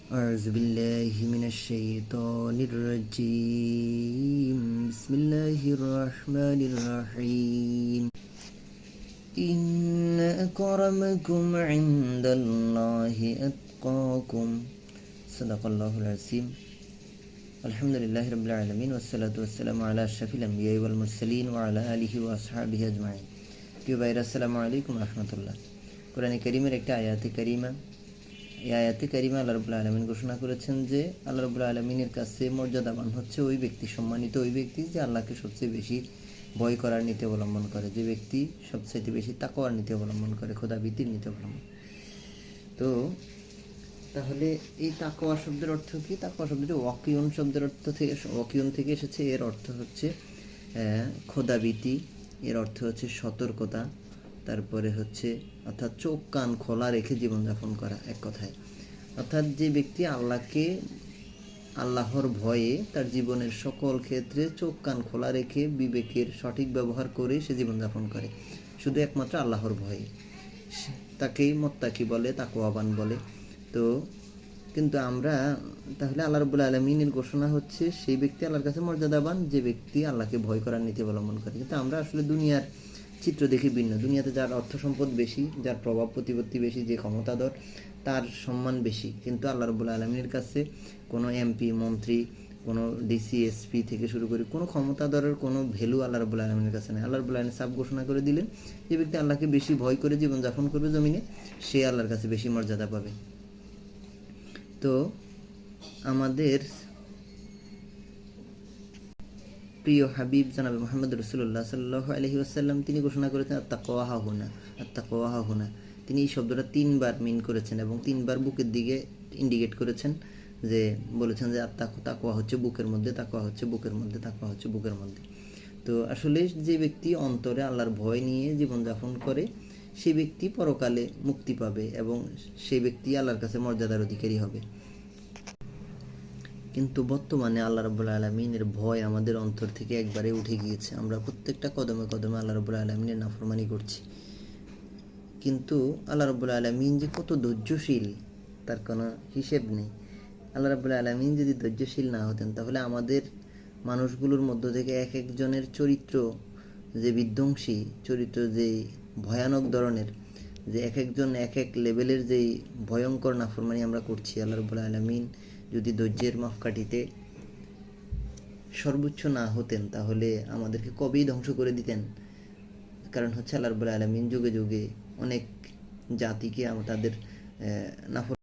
أعوذ بالله من الشيطان الرجيم بسم الله الرحمن الرحيم إن أكرمكم عند الله أتقاكم صدق الله العظيم الحمد لله رب العالمين والصلاة والسلام على أشرف الأنبياء والمرسلين وعلى آله وأصحابه أجمعين প্রিয় ভাইরা আসসালামু আলাইকুম রাহমাতুল্লাহ। কোরআনে কারীমের একটা আয়াতে কারিমা, এই আয়াতে কারিমা আল্লাহ রাব্বুল আলামিন ঘোষণা করেছেন যে আল্লাহ রাব্বুল আলামিনের কাছে মর্যাদাবান হচ্ছে ওই ব্যক্তি, সম্মানিত ওই ব্যক্তি যে আল্লাহকে সবচেয়ে বেশি ভয় করার নীতি অবলম্বন করে, যে ব্যক্তি সবচেয়ে বেশি তাকওয়ার নীতি অবলম্বন করে, খোদাভীতির নীতি অবলম্বন। তো তাহলে এই তাকওয়া শব্দের অর্থ কি? তাকওয়া শব্দটি ওয়াকিউন শব্দের অর্থ থেকে, ওয়াকিউন থেকে এসেছে। এর অর্থ হচ্ছে খোদাভীতি, এর অর্থ হচ্ছে সতর্কতা, তারপরে হচ্ছে অর্থাৎ চোখ কান খোলা রেখে জীবনযাপন করা, এক কথায়। অর্থাৎ যে ব্যক্তি আল্লাহর ভয়ে তার জীবনের সকল ক্ষেত্রে চোখ কান খোলা রেখে বিবেকের সঠিক ব্যবহার করে সে জীবনযাপন করে, শুধু একমাত্র আল্লাহর ভয়ে, তাকেই মুত্তাকি বলে, তাকওয়াবান বলে। তো কিন্তু আমরা তাহলে আল্লাহ রাব্বুল আলামিনের ঘোষণা হচ্ছে সেই ব্যক্তি আল্লাহর কাছে মর্যাদাবান যে ব্যক্তি আল্লাহকে ভয় করার নীতি অবলম্বন করে। কিন্তু আমরা আসলে দুনিয়ার চিত্র দেখি ভিন্ন। দুনিয়াতে যার অর্থ সম্পদ বেশি, যার প্রভাব প্রতিপত্তি বেশি, যে ক্ষমতাধর, তার সম্মান বেশি। কিন্তু আল্লাহ রাব্বুল আলামিনের কাছে কোনো এমপি, মন্ত্রী, কোনো ডিসি, এসপি থেকে শুরু করে কোনো ক্ষমতাধরের কোনো ভ্যালু আল্লাহ রাব্বুল আলামিনের কাছে নেই। আল্লাহ রাব্বুল আলামিন সাফ ঘোষণা করে দিলেন, যে ব্যক্তি আল্লাহকে বেশি ভয় করে জীবনযাপন করবে জমিনে, সে আল্লাহর কাছে বেশি মর্যাদা পাবে। তো আমাদের প্রিয় হাবিব জানাবে মুহাম্মদ রাসূলুল্লাহ সাল্লাল্লাহু আলাইহি ওয়াসাল্লাম তিনি ঘোষণা করেছেন আত্তাকওয়া হাহুনা, আত্তাকওয়া হাহুনা। তিনি এই শব্দটা 3 বার মিন করেছেন এবং 3 বার বুকের দিকে ইন্ডিকেট করেছেন, যে বলেছেন যে তাকওয়া হচ্ছে বুকের মধ্যে, তাকওয়া হচ্ছে বুকের মধ্যে, তাকওয়া হচ্ছে বুকের মধ্যে। তো আসলে যে ব্যক্তি অন্তরে আল্লাহর ভয় নিয়ে জীবনযাপন করে, সেই ব্যক্তি পরকালে মুক্তি পাবে এবং সেই ব্যক্তি আল্লাহর কাছে মর্যাদার অধিকারী হবে। কিন্তু বর্তমানে আল্লাহ রাব্বুল আলামিনের ভয় আমাদের অন্তর থেকে একবারে উঠে গিয়েছে। আমরা প্রত্যেকটা কদমে কদমে আল্লাহ রাব্বুল আলামিনের নাফরমানি করছি। কিন্তু আল্লাহ রাব্বুল আলামিন যে কত ধৈর্যশীল তার কোনো হিসেব নেই। আল্লাহ রাব্বুল আলামিন যদি ধৈর্যশীল না হতেন, তাহলে আমাদের মানুষগুলোর মধ্য থেকে এক একজনের চরিত্র যে বিধ্বংসী, চরিত্র যে ভয়ানক ধরনের, যে এক একজন এক এক লেভেলের যেই ভয়ঙ্কর নাফরমানি আমরা করছি, আল্লাহ রাব্বুল আলামিন যদি ধৈর্যের মাপকাঠিতে সর্বোচ্চ না হতেন, তাহলে আমাদেরকে কবেই ধ্বংস করে দিতেন। কারণ হচ্ছে আল্লাহ রাব্বুল আলামিন যুগে যুগে অনেক জাতিকে তাদের নাফরমানি